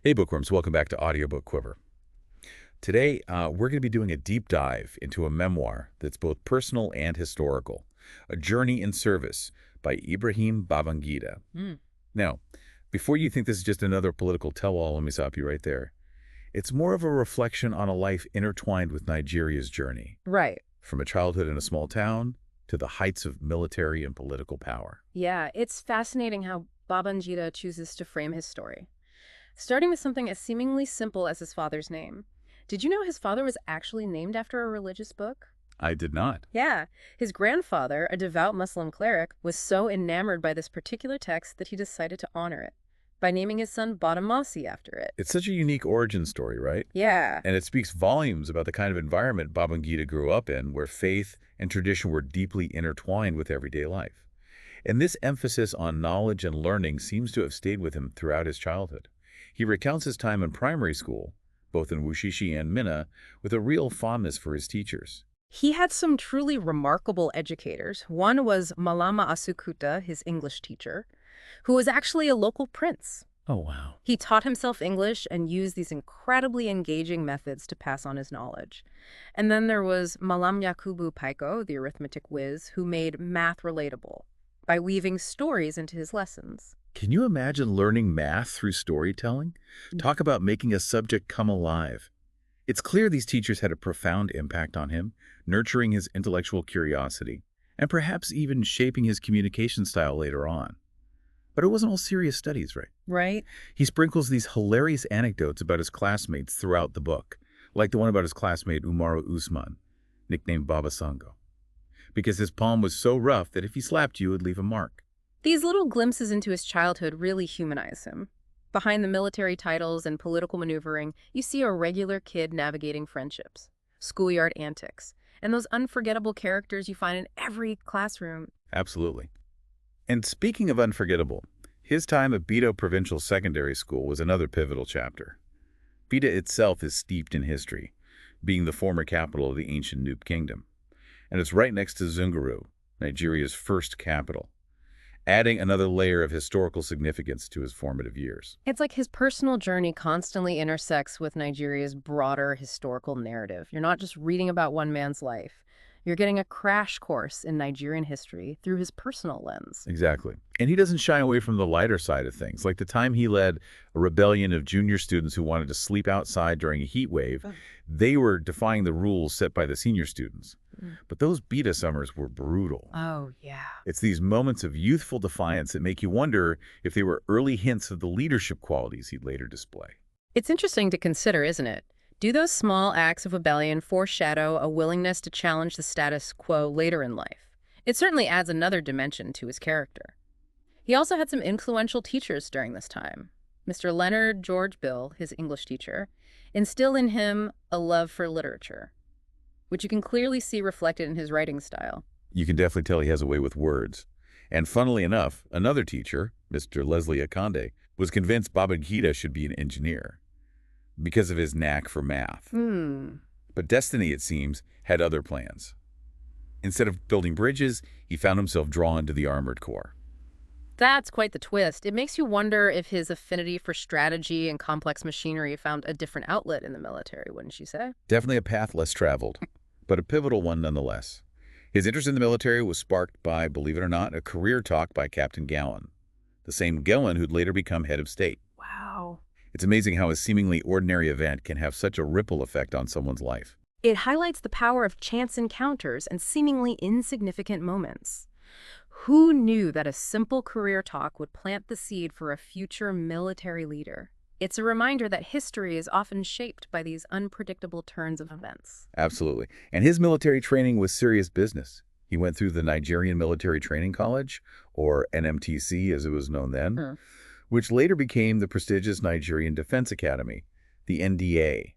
Hey bookworms, welcome back to Audiobook Quiver. Today, we're going to be doing a deep dive into a memoir that's both personal and historical, A Journey in Service by Ibrahim Babangida. Mm. Now, before you think this is just another political tell-all, let me stop you right there. It's more of a reflection on a life intertwined with Nigeria's journey, Right. from a childhood in a small town to the heights of military and political power. Yeah, it's fascinating how Babangida chooses to frame his story. Starting with something as seemingly simple as his father's name. Did you know his father was actually named after a religious book? I did not. Yeah. His grandfather, a devout Muslim cleric, was so enamored by this particular text that he decided to honor it by naming his son Badamasi after it. It's such a unique origin story, right? Yeah. And it speaks volumes about the kind of environment Babangida grew up in, where faith and tradition were deeply intertwined with everyday life. And this emphasis on knowledge and learning seems to have stayed with him throughout his childhood. He recounts his time in primary school, both in Wushishi and Minna, with a real fondness for his teachers. He had some truly remarkable educators. One was Malama Asukuta, his English teacher, who was actually a local prince. Oh, wow. He taught himself English and used these incredibly engaging methods to pass on his knowledge. And then there was Malam Yakubu Paiko, the arithmetic whiz, who made math relatable by weaving stories into his lessons. Can you imagine learning math through storytelling? Talk about making a subject come alive. It's clear these teachers had a profound impact on him, nurturing his intellectual curiosity, and perhaps even shaping his communication style later on. But it wasn't all serious studies, right? Right? He sprinkles these hilarious anecdotes about his classmates throughout the book, like the one about his classmate Umaru Usman, nicknamed Baba Sango, because his palm was so rough that if he slapped you, it would leave a mark. These little glimpses into his childhood really humanize him. Behind the military titles and political maneuvering, you see a regular kid navigating friendships, schoolyard antics, and those unforgettable characters you find in every classroom. Absolutely. And speaking of unforgettable, his time at Bito Provincial Secondary School was another pivotal chapter. Bida itself is steeped in history, being the former capital of the ancient Nupe Kingdom. And it's right next to Zungeru, Nigeria's first capital, adding another layer of historical significance to his formative years. It's like his personal journey constantly intersects with Nigeria's broader historical narrative. You're not just reading about one man's life. You're getting a crash course in Nigerian history through his personal lens. Exactly. And he doesn't shy away from the lighter side of things, like the time he led a rebellion of junior students who wanted to sleep outside during a heat wave. They were defying the rules set by the senior students. But those beta summers were brutal. Oh, yeah. It's these moments of youthful defiance that make you wonder if they were early hints of the leadership qualities he'd later display. It's interesting to consider, isn't it? Do those small acts of rebellion foreshadow a willingness to challenge the status quo later in life? It certainly adds another dimension to his character. He also had some influential teachers during this time. Mr. Leonard George Bill, his English teacher, instilled in him a love for literature, which you can clearly see reflected in his writing style. You can definitely tell he has a way with words. And funnily enough, another teacher, Mr. Leslie Akande, was convinced Babangida should be an engineer because of his knack for math. But destiny, it seems, had other plans. Instead of building bridges, he found himself drawn to the armored corps. That's quite the twist. It makes you wonder if his affinity for strategy and complex machinery found a different outlet in the military, wouldn't you say? Definitely a path less traveled, but a pivotal one nonetheless. His interest in the military was sparked by, believe it or not, a career talk by Captain Gowan, the same Gowan who'd later become head of state. Wow. It's amazing how a seemingly ordinary event can have such a ripple effect on someone's life. It highlights the power of chance encounters and seemingly insignificant moments. Who knew that a simple career talk would plant the seed for a future military leader? It's a reminder that history is often shaped by these unpredictable turns of events. Absolutely. And his military training was serious business. He went through the Nigerian Military Training College, or NMTC as it was known then, which later became the prestigious Nigerian Defense Academy, the NDA.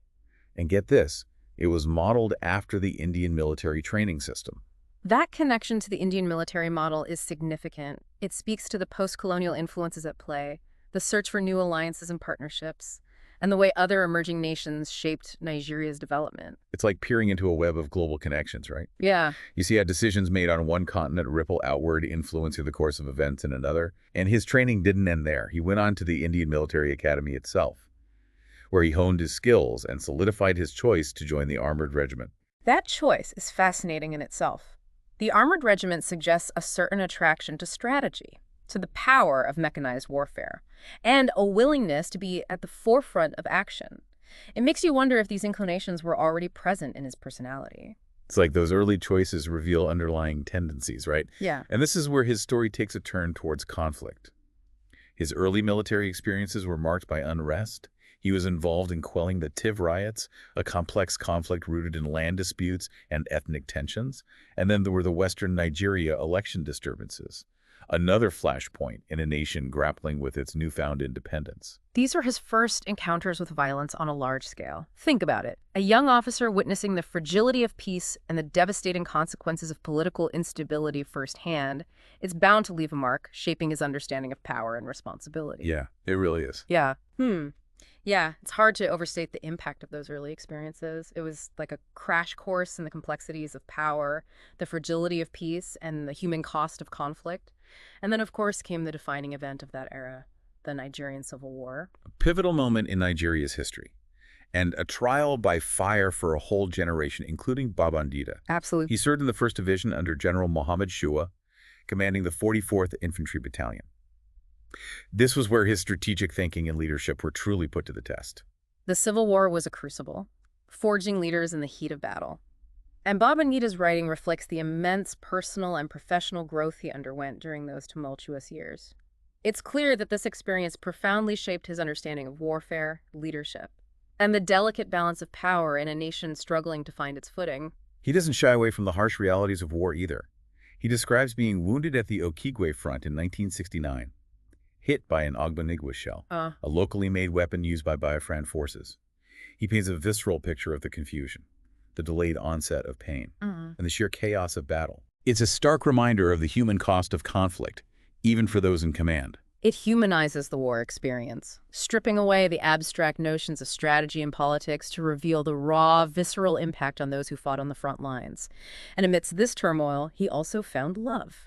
And get this, it was modeled after the Indian military training system. That connection to the Indian military model is significant. It speaks to the post-colonial influences at play, the search for new alliances and partnerships, and the way other emerging nations shaped Nigeria's development. It's like peering into a web of global connections, right? Yeah. You see how decisions made on one continent ripple outward, influencing the course of events in another. And his training didn't end there. He went on to the Indian Military Academy itself. where he honed his skills and solidified his choice to join the armored regiment. That choice is fascinating in itself. The armored regiment suggests a certain attraction to strategy, to the power of mechanized warfare, and a willingness to be at the forefront of action. It makes you wonder if these inclinations were already present in his personality. It's like those early choices reveal underlying tendencies, right? Yeah. And this is where his story takes a turn towards conflict. His early military experiences were marked by unrest. He was involved in quelling the Tiv riots, a complex conflict rooted in land disputes and ethnic tensions. And then there were the Western Nigeria election disturbances, another flashpoint in a nation grappling with its newfound independence. These were his first encounters with violence on a large scale. Think about it. A young officer witnessing the fragility of peace and the devastating consequences of political instability firsthand. It's bound to leave a mark, shaping his understanding of power and responsibility. Yeah, it really is. Yeah. Yeah, it's hard to overstate the impact of those early experiences. It was like a crash course in the complexities of power, the fragility of peace, and the human cost of conflict. And then, of course, came the defining event of that era, the Nigerian Civil War. A pivotal moment in Nigeria's history, and a trial by fire for a whole generation, including Babangida. Absolutely. He served in the 1st Division under General Muhammad Shua, commanding the 44th Infantry Battalion. This was where his strategic thinking and leadership were truly put to the test. The Civil War was a crucible, forging leaders in the heat of battle. And Babangida's writing reflects the immense personal and professional growth he underwent during those tumultuous years. It's clear that this experience profoundly shaped his understanding of warfare, leadership, and the delicate balance of power in a nation struggling to find its footing. He doesn't shy away from the harsh realities of war either. He describes being wounded at the Okigwe front in 1969, hit by an Ogbonigwa shell, a locally made weapon used by Biafran forces. He paints a visceral picture of the confusion, the delayed onset of pain, and the sheer chaos of battle. It's a stark reminder of the human cost of conflict, even for those in command. It humanizes the war experience, stripping away the abstract notions of strategy and politics to reveal the raw, visceral impact on those who fought on the front lines. And amidst this turmoil, he also found love.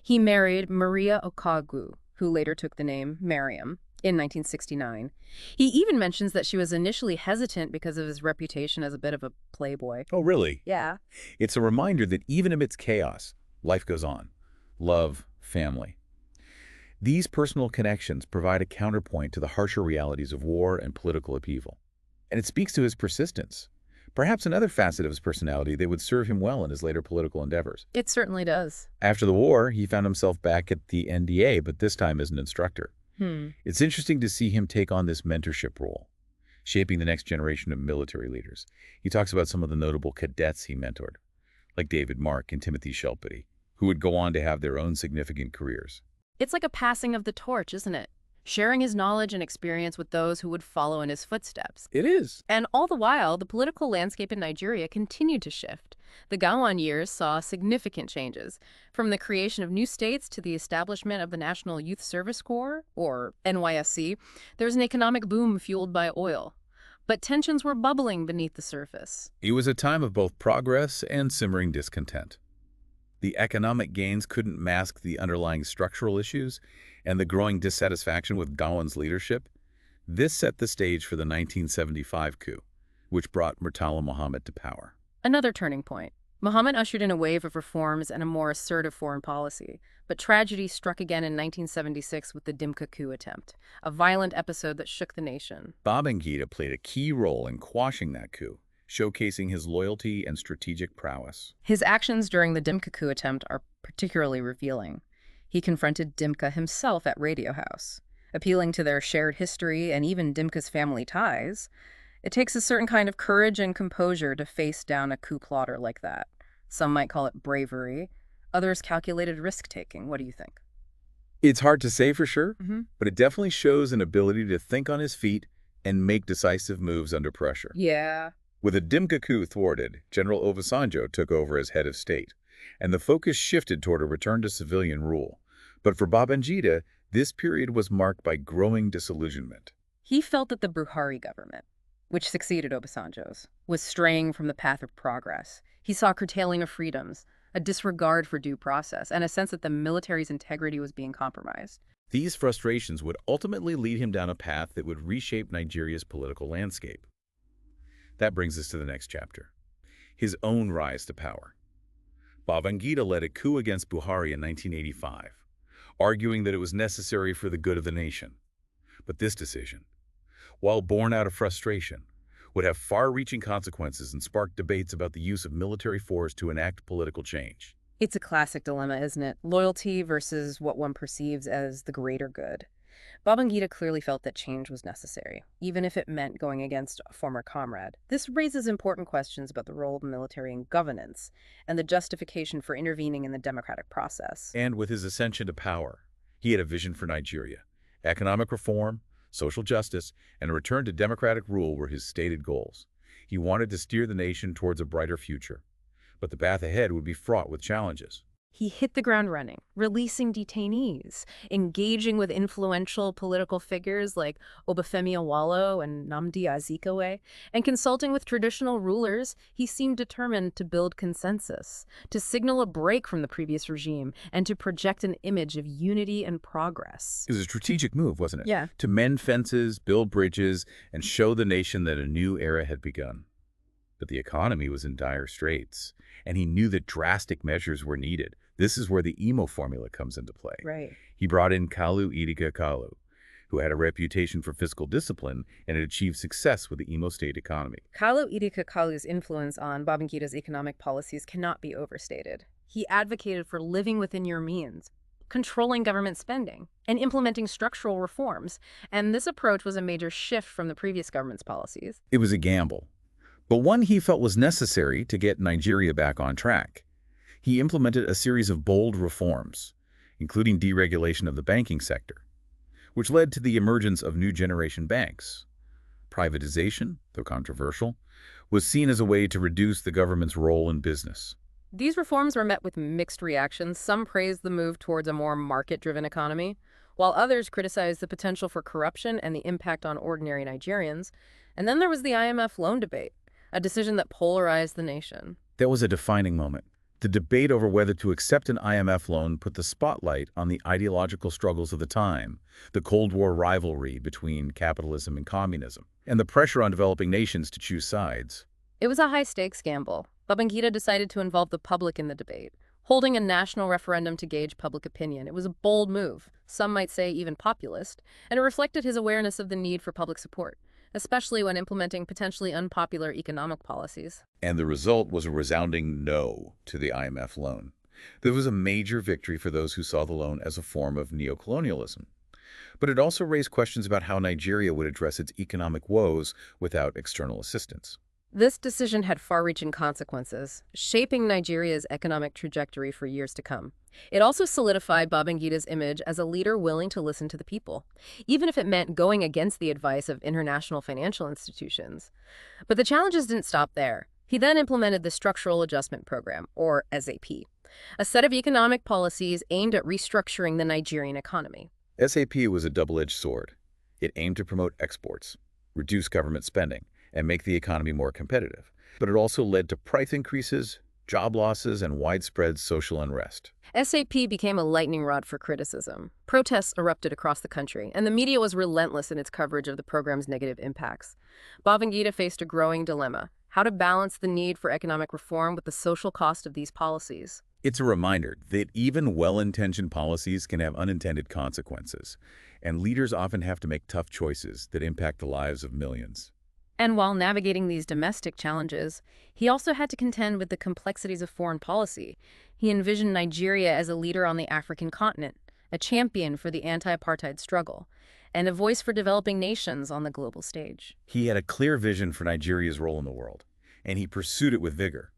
He married Maria Okagu, who later took the name Mariam, in 1969. He even mentions that she was initially hesitant because of his reputation as a bit of a playboy. Oh, really? Yeah. It's a reminder that even amidst chaos, life goes on. Love, family. These personal connections provide a counterpoint to the harsher realities of war and political upheaval. And it speaks to his persistence, perhaps another facet of his personality that would serve him well in his later political endeavors. It certainly does. After the war, he found himself back at the NDA, but this time as an instructor. It's interesting to see him take on this mentorship role, shaping the next generation of military leaders. He talks about some of the notable cadets he mentored, like David Mark and Timothy Shelpity, who would go on to have their own significant careers. It's like a passing of the torch, isn't it? Sharing his knowledge and experience with those who would follow in his footsteps. It is. And all the while, the political landscape in Nigeria continued to shift. The Gowon years saw significant changes, from the creation of new states to the establishment of the National Youth Service Corps, or NYSC. There was an economic boom fueled by oil. But tensions were bubbling beneath the surface. It was a time of both progress and simmering discontent. The economic gains couldn't mask the underlying structural issues and the growing dissatisfaction with Gowon's leadership. This set the stage for the 1975 coup, which brought Murtala Muhammad to power. Another turning point. Muhammad ushered in a wave of reforms and a more assertive foreign policy. But tragedy struck again in 1976 with the Dimka coup attempt, a violent episode that shook the nation. Babangida played a key role in quashing that coup, showcasing his loyalty and strategic prowess. His actions during the Dimka coup attempt are particularly revealing. He confronted Dimka himself at Radio House, appealing to their shared history and even Dimka's family ties. It takes a certain kind of courage and composure to face down a coup plotter like that. Some might call it bravery, others calculated risk-taking. What do you think? It's hard to say for sure, but it definitely shows an ability to think on his feet and make decisive moves under pressure. Yeah. With the Dimka coup thwarted, General Obasanjo took over as head of state, and the focus shifted toward a return to civilian rule. But for Babangida, this period was marked by growing disillusionment. He felt that the Buhari government, which succeeded Obasanjo's, was straying from the path of progress. He saw curtailing of freedoms, a disregard for due process, and a sense that the military's integrity was being compromised. These frustrations would ultimately lead him down a path that would reshape Nigeria's political landscape. That brings us to the next chapter, his own rise to power. Babangida led a coup against Buhari in 1985, arguing that it was necessary for the good of the nation. But this decision, while born out of frustration, would have far-reaching consequences and spark debates about the use of military force to enact political change. It's a classic dilemma, isn't it? Loyalty versus what one perceives as the greater good. Babangida clearly felt that change was necessary, even if it meant going against a former comrade. This raises important questions about the role of military in governance and the justification for intervening in the democratic process. And with his ascension to power, he had a vision for Nigeria. Economic reform, social justice, and a return to democratic rule were his stated goals. He wanted to steer the nation towards a brighter future. But the path ahead would be fraught with challenges. He hit the ground running, releasing detainees, engaging with influential political figures like Obafemi Awolowo and Nnamdi Azikiwe, and consulting with traditional rulers. He seemed determined to build consensus, to signal a break from the previous regime, and to project an image of unity and progress. It was a strategic move, wasn't it? Yeah. To mend fences, build bridges, and show the nation that a new era had begun. But the economy was in dire straits, and he knew that drastic measures were needed. This is where the Imo formula comes into play. Right. He brought in Kalu Idika Kalu, who had a reputation for fiscal discipline and had achieved success with the Imo state economy. Kalu Idika Kalu's influence on Babangida's economic policies cannot be overstated. He advocated for living within your means, controlling government spending, and implementing structural reforms. And this approach was a major shift from the previous government's policies. It was a gamble, but one he felt was necessary to get Nigeria back on track. He implemented a series of bold reforms, including deregulation of the banking sector, which led to the emergence of new generation banks. Privatization, though controversial, was seen as a way to reduce the government's role in business. These reforms were met with mixed reactions. Some praised the move towards a more market-driven economy, while others criticized the potential for corruption and the impact on ordinary Nigerians. And then there was the IMF loan debate, a decision that polarized the nation. That was a defining moment. The debate over whether to accept an IMF loan put the spotlight on the ideological struggles of the time, the Cold War rivalry between capitalism and communism, and the pressure on developing nations to choose sides. It was a high-stakes gamble. Babangida decided to involve the public in the debate, holding a national referendum to gauge public opinion. It was a bold move, some might say even populist, and it reflected his awareness of the need for public support, especially when implementing potentially unpopular economic policies. And the result was a resounding no to the IMF loan. There was a major victory for those who saw the loan as a form of neocolonialism. But it also raised questions about how Nigeria would address its economic woes without external assistance. This decision had far-reaching consequences, shaping Nigeria's economic trajectory for years to come. It also solidified Babangida's image as a leader willing to listen to the people, even if it meant going against the advice of international financial institutions. But the challenges didn't stop there. He then implemented the Structural Adjustment Program, or SAP, a set of economic policies aimed at restructuring the Nigerian economy. SAP was a double-edged sword. It aimed to promote exports, reduce government spending, and make the economy more competitive. But it also led to price increases, job losses, and widespread social unrest. SAP became a lightning rod for criticism. Protests erupted across the country, and the media was relentless in its coverage of the program's negative impacts. Babangida faced a growing dilemma: how to balance the need for economic reform with the social cost of these policies. It's a reminder that even well-intentioned policies can have unintended consequences, and leaders often have to make tough choices that impact the lives of millions. And while navigating these domestic challenges, he also had to contend with the complexities of foreign policy. He envisioned Nigeria as a leader on the African continent, a champion for the anti-apartheid struggle, and a voice for developing nations on the global stage. He had a clear vision for Nigeria's role in the world, and he pursued it with vigor.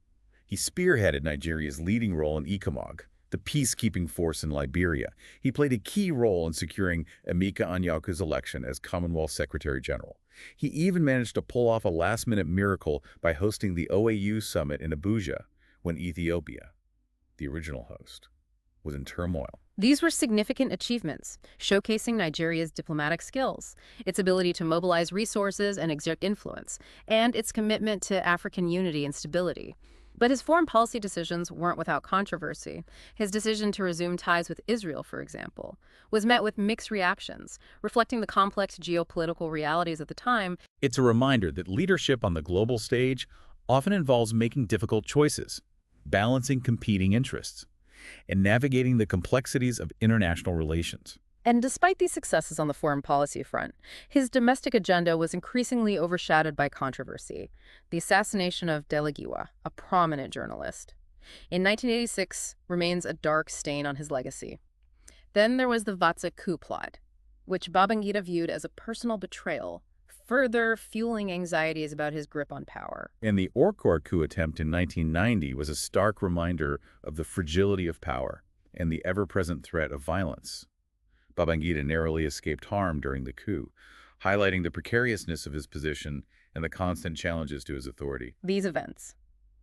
He spearheaded Nigeria's leading role in ECOMOG, the peacekeeping force in Liberia. He played a key role in securing Emeka Anyaoku's election as Commonwealth Secretary General. He even managed to pull off a last-minute miracle by hosting the OAU summit in Abuja when Ethiopia, the original host, was in turmoil. These were significant achievements, showcasing Nigeria's diplomatic skills, its ability to mobilize resources and exert influence, and its commitment to African unity and stability. But his foreign policy decisions weren't without controversy. His decision to resume ties with Israel, for example, was met with mixed reactions, reflecting the complex geopolitical realities at the time. It's a reminder that leadership on the global stage often involves making difficult choices, balancing competing interests, and navigating the complexities of international relations. And despite these successes on the foreign policy front, his domestic agenda was increasingly overshadowed by controversy. The assassination of Delegiwa, a prominent journalist, in 1986 remains a dark stain on his legacy. Then there was the Vatsa coup plot, which Babangida viewed as a personal betrayal, further fueling anxieties about his grip on power. And the Orkor coup attempt in 1990 was a stark reminder of the fragility of power and the ever-present threat of violence. Babangida narrowly escaped harm during the coup, highlighting the precariousness of his position and the constant challenges to his authority. These events,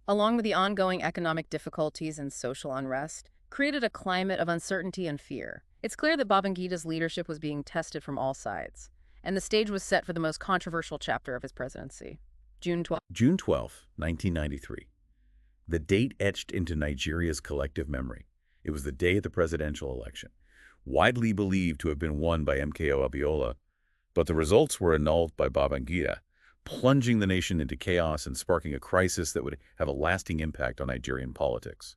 along with the ongoing economic difficulties and social unrest, created a climate of uncertainty and fear. It's clear that Babangida's leadership was being tested from all sides, and the stage was set for the most controversial chapter of his presidency. June 12, 1993. The date etched into Nigeria's collective memory. It was the day of the presidential election, widely believed to have been won by MKO Abiola, but the results were annulled by Babangida, plunging the nation into chaos and sparking a crisis that would have a lasting impact on Nigerian politics.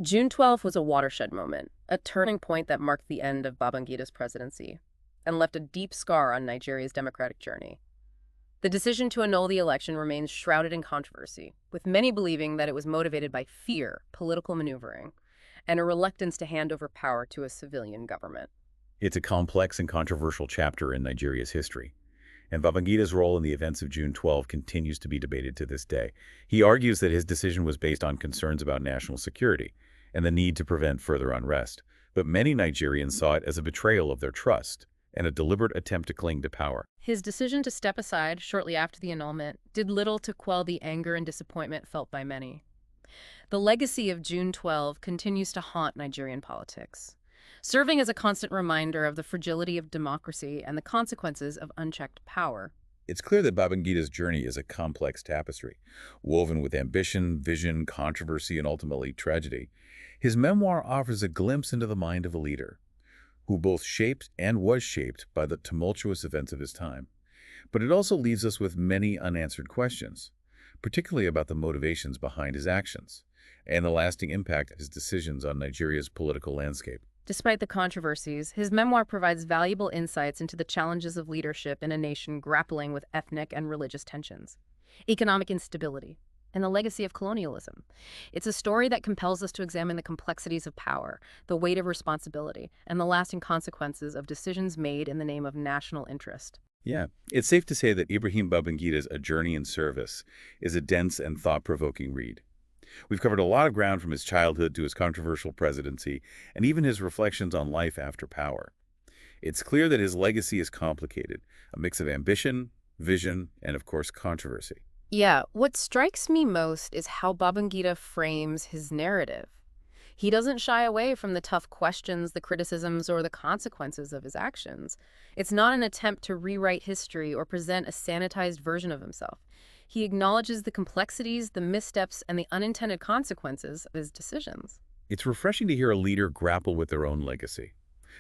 June 12th was a watershed moment, a turning point that marked the end of Babangida's presidency and left a deep scar on Nigeria's democratic journey. The decision to annul the election remains shrouded in controversy, with many believing that it was motivated by fear, political maneuvering, and a reluctance to hand over power to a civilian government. It's a complex and controversial chapter in Nigeria's history, and Babangida's role in the events of June 12 continues to be debated to this day. He argues that his decision was based on concerns about national security and the need to prevent further unrest, but many Nigerians saw it as a betrayal of their trust and a deliberate attempt to cling to power. His decision to step aside shortly after the annulment did little to quell the anger and disappointment felt by many. The legacy of June 12 continues to haunt Nigerian politics, serving as a constant reminder of the fragility of democracy and the consequences of unchecked power. It's clear that Babangida's journey is a complex tapestry, woven with ambition, vision, controversy, and ultimately tragedy. His memoir offers a glimpse into the mind of a leader who both shaped and was shaped by the tumultuous events of his time. But it also leaves us with many unanswered questions, particularly about the motivations behind his actions and the lasting impact of his decisions on Nigeria's political landscape. Despite the controversies, his memoir provides valuable insights into the challenges of leadership in a nation grappling with ethnic and religious tensions, economic instability, and the legacy of colonialism. It's a story that compels us to examine the complexities of power, the weight of responsibility, and the lasting consequences of decisions made in the name of national interest. Yeah, it's safe to say that Ibrahim Babangida's A Journey in Service is a dense and thought-provoking read. We've covered a lot of ground from his childhood to his controversial presidency and even his reflections on life after power. It's clear that his legacy is complicated, a mix of ambition, vision, and of course controversy. Yeah, what strikes me most is how Babangida frames his narrative. He doesn't shy away from the tough questions, the criticisms, or the consequences of his actions. It's not an attempt to rewrite history or present a sanitized version of himself. He acknowledges the complexities, the missteps, and the unintended consequences of his decisions. It's refreshing to hear a leader grapple with their own legacy,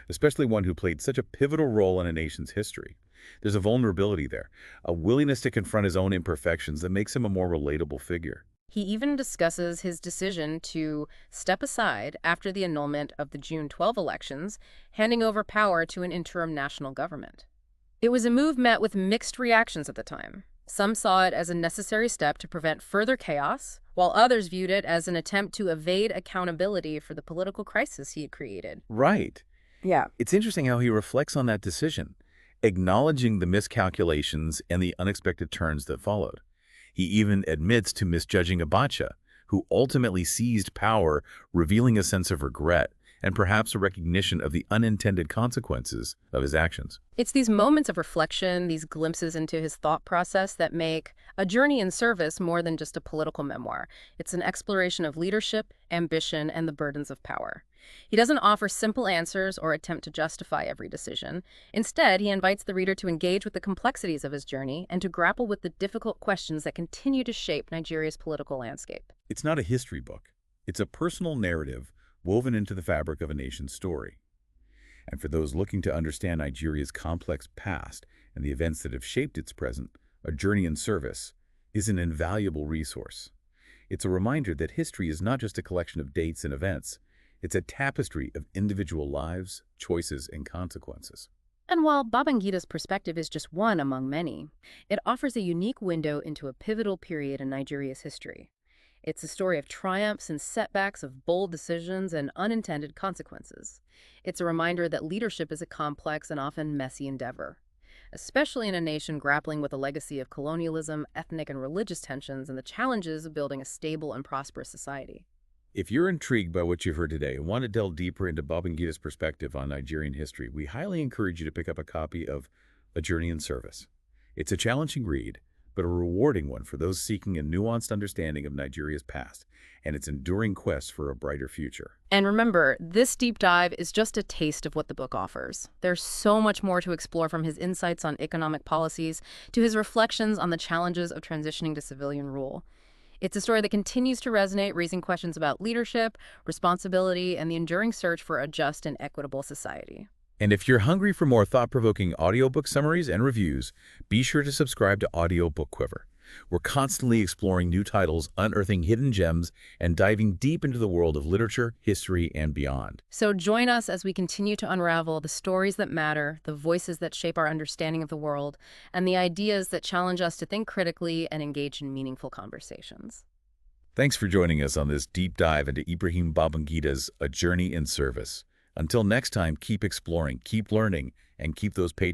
especially one who played such a pivotal role in a nation's history. There's a vulnerability there, a willingness to confront his own imperfections that makes him a more relatable figure. He even discusses his decision to step aside after the annulment of the June 12 elections, handing over power to an interim national government. It was a move met with mixed reactions at the time. Some saw it as a necessary step to prevent further chaos, while others viewed it as an attempt to evade accountability for the political crisis he had created. Right. Yeah. It's interesting how he reflects on that decision, acknowledging the miscalculations and the unexpected turns that followed. He even admits to misjudging Abacha, who ultimately seized power, revealing a sense of regret and perhaps a recognition of the unintended consequences of his actions. It's these moments of reflection, these glimpses into his thought process that make A Journey in Service more than just a political memoir. It's an exploration of leadership, ambition, and the burdens of power. He doesn't offer simple answers or attempt to justify every decision. Instead, he invites the reader to engage with the complexities of his journey and to grapple with the difficult questions that continue to shape Nigeria's political landscape. It's not a history book. It's a personal narrative woven into the fabric of a nation's story. And for those looking to understand Nigeria's complex past and the events that have shaped its present, A Journey in Service is an invaluable resource. It's a reminder that history is not just a collection of dates and events. It's a tapestry of individual lives, choices, and consequences. And while Babangida's perspective is just one among many, it offers a unique window into a pivotal period in Nigeria's history. It's a story of triumphs and setbacks, of bold decisions and unintended consequences. It's a reminder that leadership is a complex and often messy endeavor, especially in a nation grappling with a legacy of colonialism, ethnic and religious tensions, and the challenges of building a stable and prosperous society. If you're intrigued by what you've heard today and want to delve deeper into Babangida's perspective on Nigerian history, we highly encourage you to pick up a copy of A Journey in Service. It's a challenging read, but a rewarding one for those seeking a nuanced understanding of Nigeria's past and its enduring quest for a brighter future. And remember, this deep dive is just a taste of what the book offers. There's so much more to explore, from his insights on economic policies to his reflections on the challenges of transitioning to civilian rule. It's a story that continues to resonate, raising questions about leadership, responsibility, and the enduring search for a just and equitable society. And if you're hungry for more thought-provoking audiobook summaries and reviews, be sure to subscribe to Audiobook Quiver. We're constantly exploring new titles, unearthing hidden gems, and diving deep into the world of literature, history, and beyond. So join us as we continue to unravel the stories that matter, the voices that shape our understanding of the world, and the ideas that challenge us to think critically and engage in meaningful conversations. Thanks for joining us on this deep dive into Ibrahim Babangida's A Journey in Service. Until next time, keep exploring, keep learning, and keep those pages